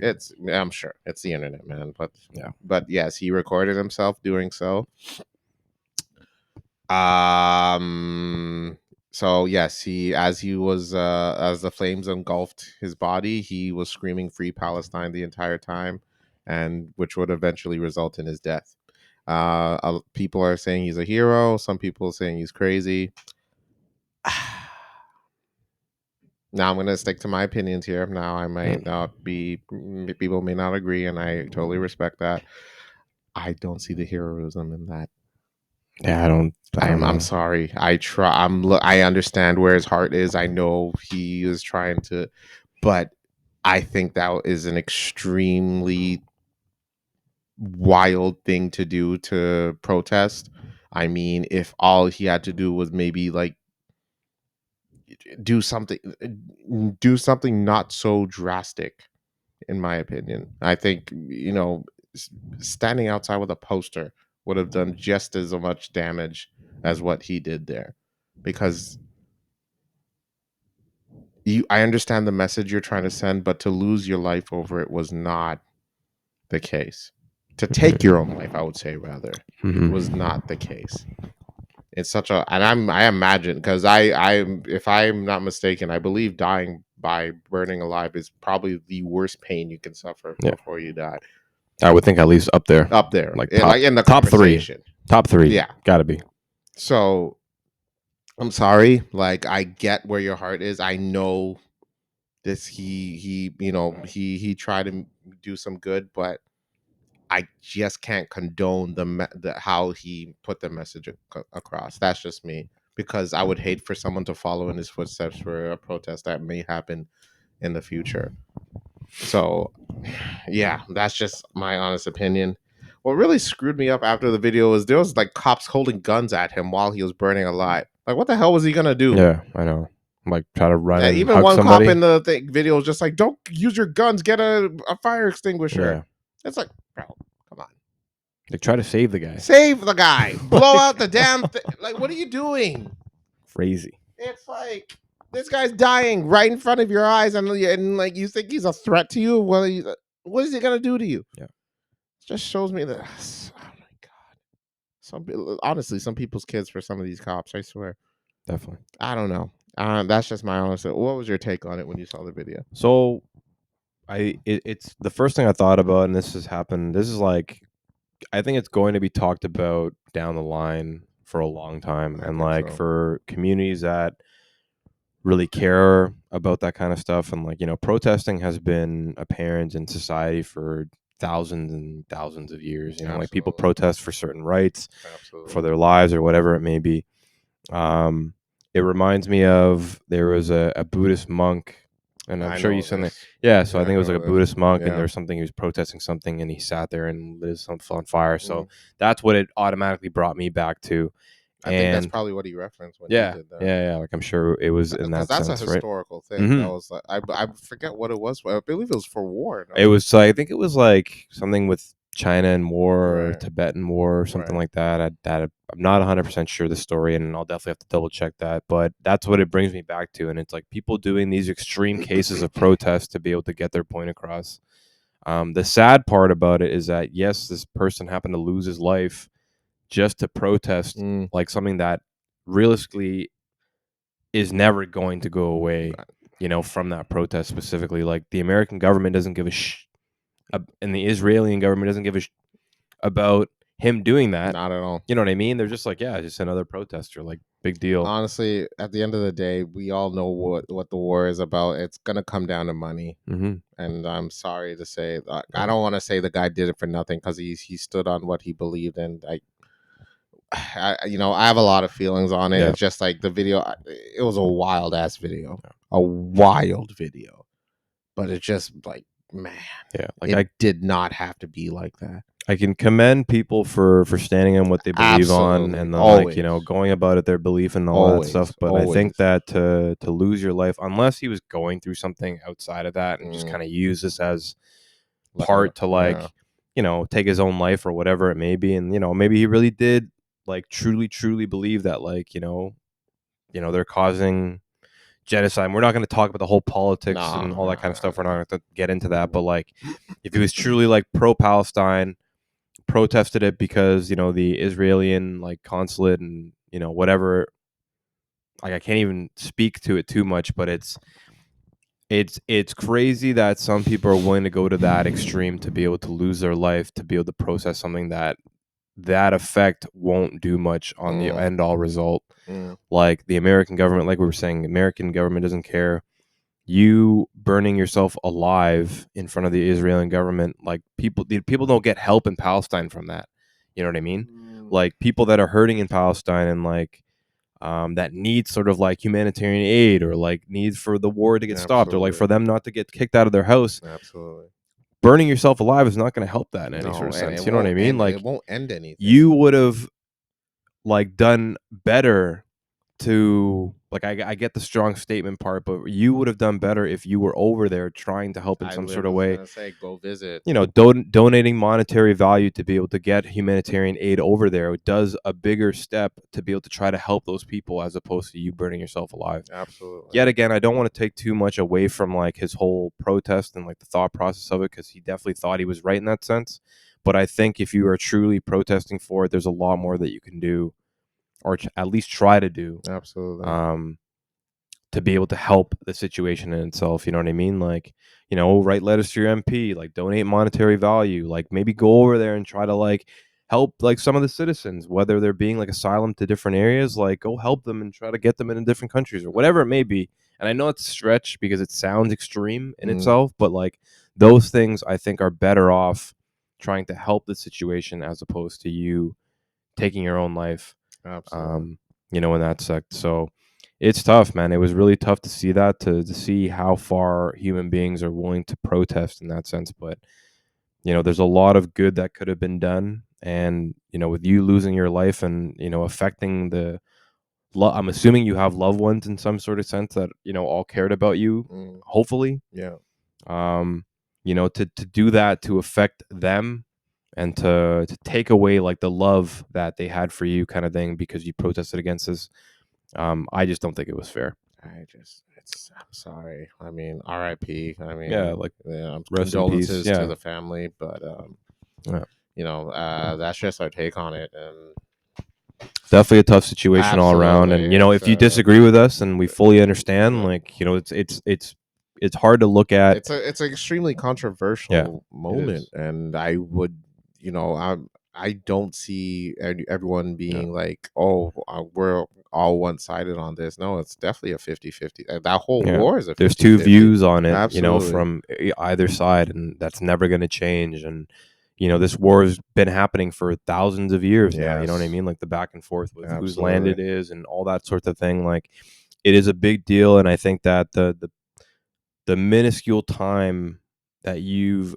I'm sure it's the internet, man. But Yeah. But yes, he recorded himself doing so. So yes, as the flames engulfed his body, he was screaming "Free Palestine" the entire time, and which would eventually result in his death. People are saying he's a hero. Some people are saying he's crazy. Now I'm going to stick to my opinions here. Now I might not be, people may not agree, and I totally respect that. I don't see the heroism in that. Yeah, I don't know. I'm sorry. I understand where his heart is. I know he is trying to, but I think that is an extremely wild thing to do to protest. I mean, if all he had to do was maybe like do something not so drastic, in my opinion. I think, standing outside with a poster would have done just as much damage as what he did there, because I understand the message you're trying to send, but to lose your life over it was not the case. To take your own life, I would say, rather, was not the case. It's such a, and I imagine, because if I'm not mistaken, I believe dying by burning alive is probably the worst pain you can suffer before you die. I would think at least up there, like in the top conversation. Top three, yeah, gotta be. So I'm sorry, like I get where your heart is. I know this. He tried to do some good, but I just can't condone the how he put the message across. That's just me, because I would hate for someone to follow in his footsteps for a protest that may happen in the future. So, yeah, that's just my honest opinion. What really screwed me up after the video was there was like cops holding guns at him while he was burning alive. Like, what the hell was he gonna do? Yeah, I know. Like, try to run and even hug one somebody. cop in the video was just like, "Don't use your guns. Get a fire extinguisher." Yeah. It's like, bro, come on. Like, try to save the guy. Save the guy. Blow out the damn thing. Like, what are you doing? Crazy. It's like, this guy's dying right in front of your eyes, and like you think he's a threat to you. What is he gonna do to you? Yeah. It just shows me that. Oh my god. Honestly, some people's kids for some of these cops. I swear. Definitely. I don't know. That's just my honest. What was your take on it when you saw the video? So, it's the first thing I thought about, and this has happened. This is like, I think it's going to be talked about down the line for a long time, and like for communities that really care about that kind of stuff, and like, protesting has been apparent in society for thousands and thousands of years. Like people protest for certain rights, for their lives or whatever it may be. It reminds me of, there was a Buddhist monk, and I'm sure you said that. Yeah, so I think it was like a Buddhist monk, and there was something, he was protesting something, and he sat there and lit himself on fire. So that's what it automatically brought me back to. I think that's probably what he referenced when he did that. Yeah. Like, I'm sure it was in that sense, that's a historical thing. That was like, I forget what it was. I believe it was for war. No? It was, I think it was like something with China and war, or Tibetan war, or something like that. I'm not 100% sure the story, and I'll definitely have to double check that. But that's what it brings me back to, and it's like people doing these extreme cases of protest to be able to get their point across. The sad part about it is that, yes, this person happened to lose his life just to protest like something that realistically is never going to go away, from that protest specifically. Like, the American government doesn't give a and the Israeli government doesn't give a about him doing that. Not at all. You know what I mean? They're just like, yeah, just another protester. Like, big deal. Honestly, at the end of the day, we all know what the war is about. It's gonna come down to money. And I'm sorry to say, I don't want to say the guy did it for nothing, because he stood on what he believed in. I have a lot of feelings on it. It's just like the video. It was a wild ass video, a wild video, but it's just like, man, like, it did not have to be like that. I can commend people for standing on what they believe on, Absolutely. and then like, you know, Always. going about it their belief and all that stuff. But I think Always. that to lose your life, unless he was going through something outside of that and just kind of use this as Like part to like, you know, take his own life or whatever it may be, and you know, maybe he really did like truly believe that, like, you know, they're causing genocide. We're not going to talk about the whole politics and all that kind of stuff. We're not going to get into that. But like, if he was truly like pro-Palestine, protested it because, you know, the Israeli like consulate and, you know, whatever, like I can't even speak to it too much, but it's crazy that some people are willing to go to that extreme to be able to lose their life, to be able to process something that effect won't do much on the end all result. Like the American government, like we were saying, American government doesn't care. You burning yourself alive in front of the Israeli government, like people don't get help in Palestine from that. You know what I mean? Like people that are hurting in Palestine and like that need sort of like humanitarian aid or like need for the war to get stopped or like for them not to get kicked out of their house. Absolutely. Burning yourself alive is not going to help that in any sort of sense. You know what I mean? Like it won't end anything. you would have like done better to like I get the strong statement part, but you would have done better if you were over there trying to help in some sort of way. Say go visit. You know, donating monetary value to be able to get humanitarian aid over there does a bigger step to be able to try to help those people as opposed to you burning yourself alive. Absolutely. Yet again, I don't want to take too much away from like his whole protest and like the thought process of it, because he definitely thought he was right in that sense. But I think if you are truly protesting for it, there's a lot more that you can do, or at least try to do. Absolutely. To be able to help the situation in itself. You know what I mean? Like, you know, write letters to your MP, like donate monetary value, like maybe go over there and try to like help like some of the citizens, whether they're being like asylum to different areas, like go help them and try to get them into different countries or whatever it may be. And I know it's a stretch because it sounds extreme in itself, but like those things I think are better off trying to help the situation as opposed to you taking your own life. Absolutely. You know, in that sect. So it's tough, man. It was really tough to see that, to see how far human beings are willing to protest in that sense. But, you know, there's a lot of good that could have been done. And, you know, with you losing your life and, you know, affecting I'm assuming you have loved ones in some sort of sense that, you know, all cared about you, hopefully. Yeah. You know, to do that, to affect them and to take away like the love that they had for you kind of thing because you protested against this. I just don't think it was fair. I'm sorry. I mean, R.I.P. I mean, Yeah, like rest in condolences peace. Yeah. to the family, but you know, that's just our take on it, and definitely a tough situation all around. And you know, if you disagree with us, and we fully understand, like, you know, it's hard to look at. It's an extremely controversial moment, and I would, you know, I don't see everyone being like, oh, we're all one-sided on this. No, it's definitely a 50-50. That whole war is a 50-50. There's two views on it. Absolutely. You know, from either side, and that's never going to change. And you know, this war has been happening for thousands of years now. You know what I mean? Like the back and forth with whose land it is and all that sort of thing. Like it is a big deal. And I think that the minuscule time that you've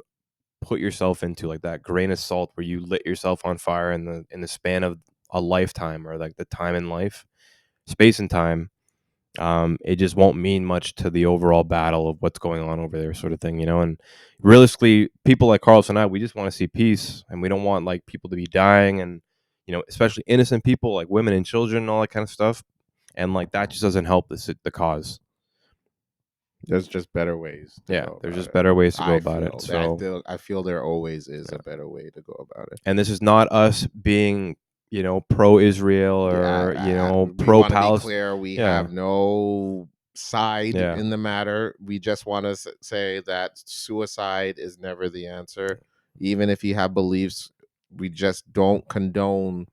put yourself into, like that grain of salt where you lit yourself on fire in the span of a lifetime, or like the time in life, space and time, it just won't mean much to the overall battle of what's going on over there, sort of thing, you know. And realistically, people like Carlos and I, we just want to see peace, and we don't want like people to be dying, and you know, especially innocent people like women and children and all that kind of stuff. And like that just doesn't help the cause. There's just better ways. There's just better ways to go about it. So I feel there always is a better way to go about it. And this is not us being, you know, pro-Israel or you know, pro-Palestine. Clear, we have no side in the matter. We just want to say that suicide is never the answer. Even if you have beliefs, we just don't condone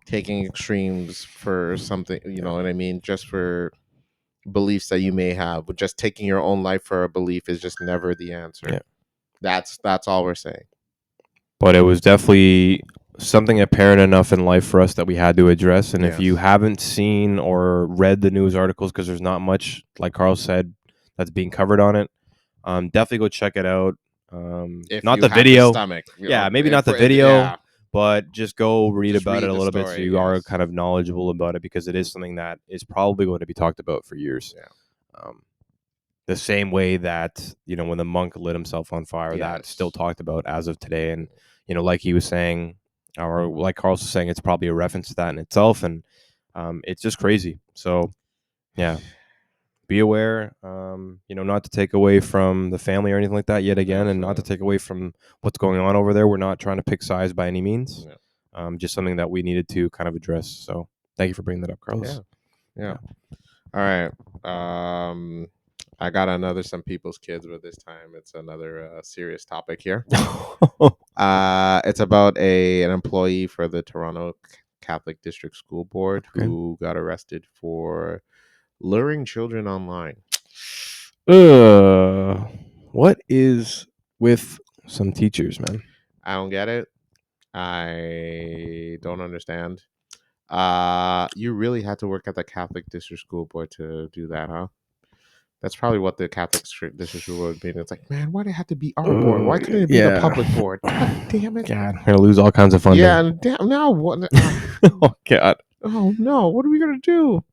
taking extremes for something. You know what I mean? Just for beliefs that you may have, but just taking your own life for a belief is just never the answer. That's all we're saying. But it was definitely something apparent enough in life for us that we had to address. And if you haven't seen or read the news articles, because there's not much, like Carl said, that's being covered on it, definitely go check it out. If not you the have video. stomach, Yeah, maybe not the video, yeah. but just go read Just about read it a the little bit so story, you are yes. kind of knowledgeable about it, because it is something that is probably going to be talked about for years. Yeah. The same way that, when the monk lit himself on fire, that's Yes. still talked about as of today. And, like he was saying, or like Carl's was saying, it's probably a reference to that in itself. And it's just crazy. So, yeah. Be aware, not to take away from the family or anything like that yet again, and not to take away from what's going on over there. We're not trying to pick sides by any means. Yeah. Just something that we needed to kind of address. So thank you for bringing that up, Carlos. Yeah. All right. I got another Some People's Kids, but this time it's another serious topic here. It's about an employee for the Toronto Catholic District School Board who got arrested for luring children online. What is with some teachers, man? I don't get it. I don't understand. You really had to work at the Catholic District School Board to do that, huh? That's probably what the Catholic District School Board would be. It's like, man, why did it have to be our board? Why couldn't it be the public board? God damn it! God, we're gonna lose all kinds of funding. Yeah, and now what? Oh God! Oh no! What are we gonna do?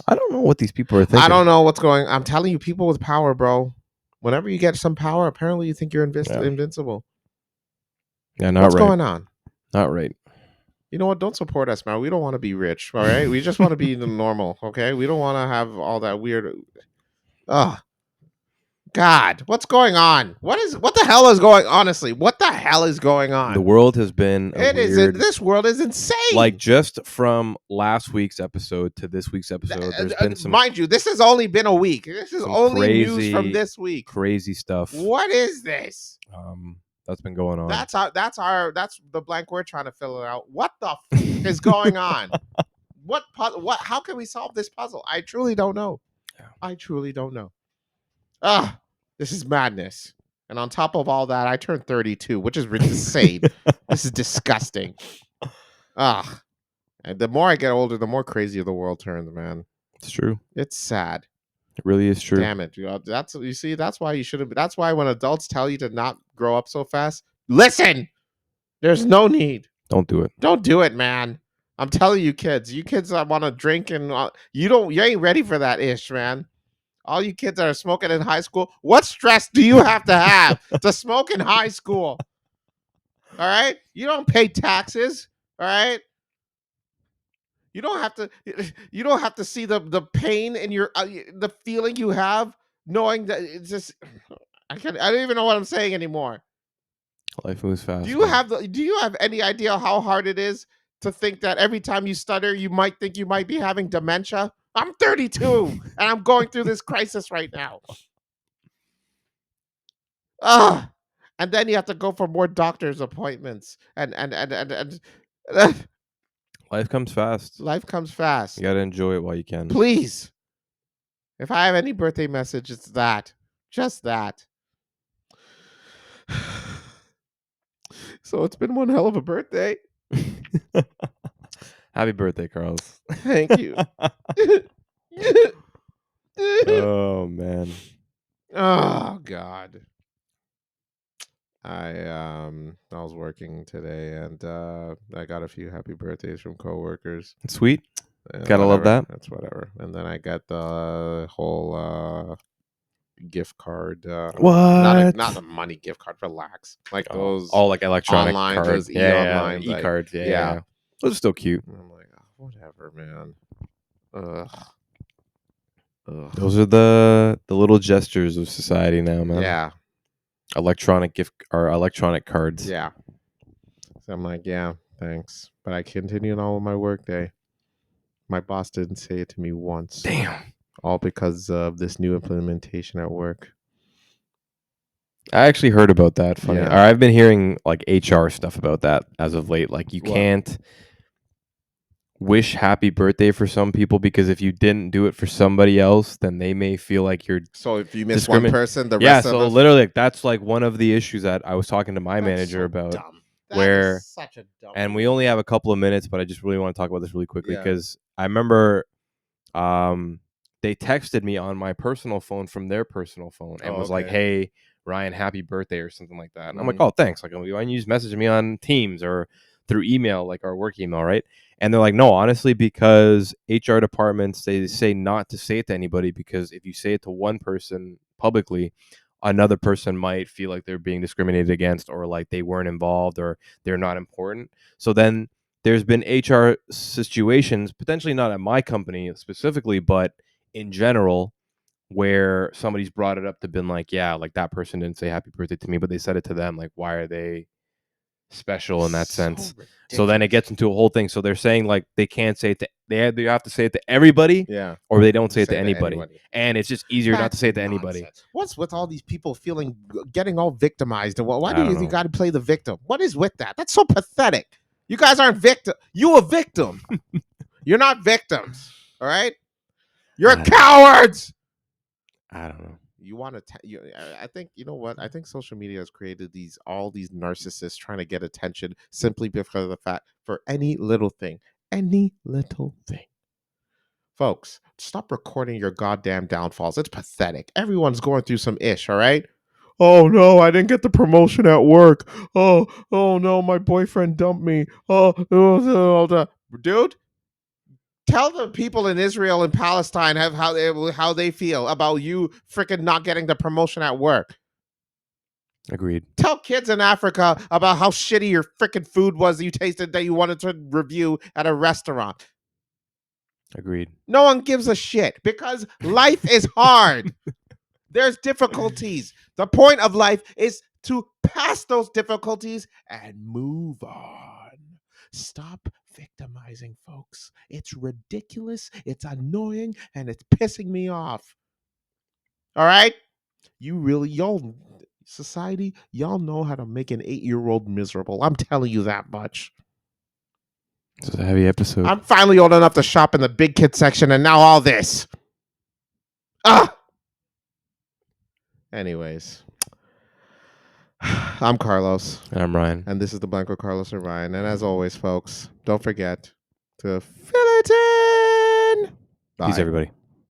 I don't know what these people are thinking. I don't know what's going. I'm telling you, people with power, bro. Whenever you get some power, apparently you think you're invincible. Yeah, not what's right. going on? Not right. You know what? Don't support us, man. We don't want to be rich. All right, we just want to be normal. Okay, we don't want to have all that weird. Oh, God, what's going on? What the hell is going? Honestly, what the hell is going on? The world has been This world is insane. Like, just from last week's episode to this week's episode, there's been some. Mind you, this has only been a week. This is only news from this week. Crazy stuff. What is this? That's been going on. That's the blank we're trying to fill it out. What the is going on? What how can we solve this puzzle? I truly don't know. Yeah. I truly don't know. This is madness. And on top of all that, I turned 32, which is insane. This is disgusting. And the more I get older, the more crazier the world turns, man. It's true. It's sad. It really is true. Damn it. That's why you should have. That's why when adults tell you to not grow up so fast, listen. There's no need. Don't do it. Don't do it, man. I'm telling you, kids. You kids that want to drink and you ain't ready for that ish, man. All you kids that are smoking in high school, what stress do you have to smoke in high school? All right? You don't pay taxes, all right? You don't have to see the pain in your the feeling you have knowing that it's just I don't even know what I'm saying anymore. Life moves fast. Do you have any idea how hard it is to think that every time you stutter you might think you might be having dementia? I'm 32 and I'm going through this crisis right now. And then you have to go for more doctor's appointments and life comes fast. Life comes fast. You got to enjoy it while you can. Please. If I have any birthday message, it's that. Just that. So it's been one hell of a birthday. Happy birthday, Carlos. Thank you. Oh, man. Oh, God. I was working today and I got a few happy birthdays from coworkers. Sweet. Gotta love that. That's whatever. And then I got the whole gift card. What? Not a money gift card. Relax. Like those. All like electronic online, cards. those e-online. E-cards. Like, Yeah. Those are still cute. And I'm like, whatever, man. Ugh. Those are the little gestures of society now, man. Yeah. Electronic gift or electronic cards. Yeah. So I'm like, yeah, thanks. But I continued on with my work day. My boss didn't say it to me once. Damn. All because of this new implementation at work. I actually heard about that. Funny. Yeah. Or I've been hearing like HR stuff about that as of late. Like you can't wish happy birthday for some people because if you didn't do it for somebody else, then they may feel like you're. So if you miss one person, the yeah. rest So of us. literally, like, that's like one of the issues that I was talking to my manager so about. Dumb. Where is such a dumb. And we only have a couple of minutes, but I just really want to talk about this really quickly Yeah. because I remember they texted me on my personal phone from their personal phone and Oh, was like, okay. "Hey, Ryan, happy birthday," or something like that. And I'm like, Mhm. "Oh, thanks." Like, why don't you just message me on Teams or through email, like our work email, right? And they're like, "No, honestly, because HR departments, they say not to say it to anybody, because if you say it to one person publicly, another person might feel like they're being discriminated against, or like they weren't involved, or they're not important. So then there's been HR situations, potentially not at my company specifically, but in general, where somebody's brought it up to been like, yeah, like that person didn't say happy birthday to me, but they said it to them. Like, why are they special in that So sense? So then it ridiculous. gets into a whole thing. So they're saying like they can't say it to, they have to say it to everybody, Yeah. or they don't say it Say to to anybody. anybody. And it's just easier not to That's say it to anybody. nonsense. What's with all these people feeling getting all victimized? And why I do don't you know. got to play the victim? What is with that? That's so pathetic. You guys aren't victim. You a victim. You're not victims. All right. You're I don't- cowards. I don't know. You want to? I think you know what? I think social media has created all these narcissists trying to get attention simply because of the fact for any little thing, Folks, stop recording your goddamn downfalls. It's pathetic. Everyone's going through some ish, all right? Oh no, I didn't get the promotion at work. Oh no, my boyfriend dumped me. Dude, tell the people in Israel and Palestine how they feel about you freaking not getting the promotion at work. Agreed. Tell kids in Africa about how shitty your freaking food was that you tasted that you wanted to review at a restaurant. Agreed. No one gives a shit because life is hard. There's difficulties. The point of life is to pass those difficulties and move on. Stop victimizing, folks. It's ridiculous, it's annoying, and it's pissing me off. All right? Y'all, society, y'all know how to make an 8-year-old miserable. I'm telling you that much. This is a heavy episode. I'm finally old enough to shop in the big kid section, and now all this. Anyways, I'm Carlos. And I'm Ryan. And this is the Blanco Carlos and Ryan. And as always, folks, don't forget to fill it in. Bye. Peace, everybody.